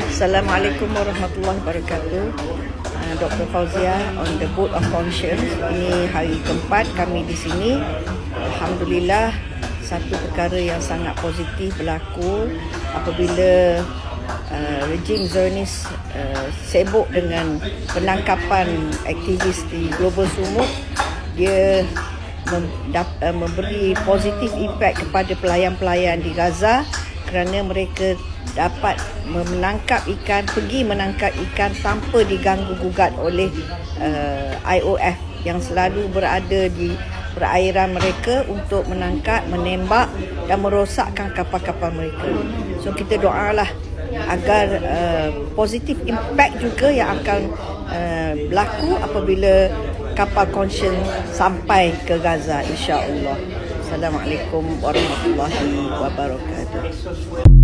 Assalamualaikum warahmatullahi wabarakatuh. Dr. Fauzia on the Boat of Conscience. Ini hari keempat kami di sini. Alhamdulillah, satu perkara yang sangat positif berlaku apabila rejim Zionis sibuk dengan penangkapan aktivis di Global Sumut. Dia memberi positif impact kepada pelayan-pelayan di Gaza kerana mereka dapat pergi menangkap ikan tanpa diganggu gugat oleh IOF yang selalu berada di perairan mereka untuk menangkap, menembak dan merosakkan kapal-kapal mereka. So kita doalah agar positif impact juga yang akan berlaku apabila kapal Conscience sampai ke Gaza, insya-Allah. Assalamualaikum warahmatullahi wabarakatuh.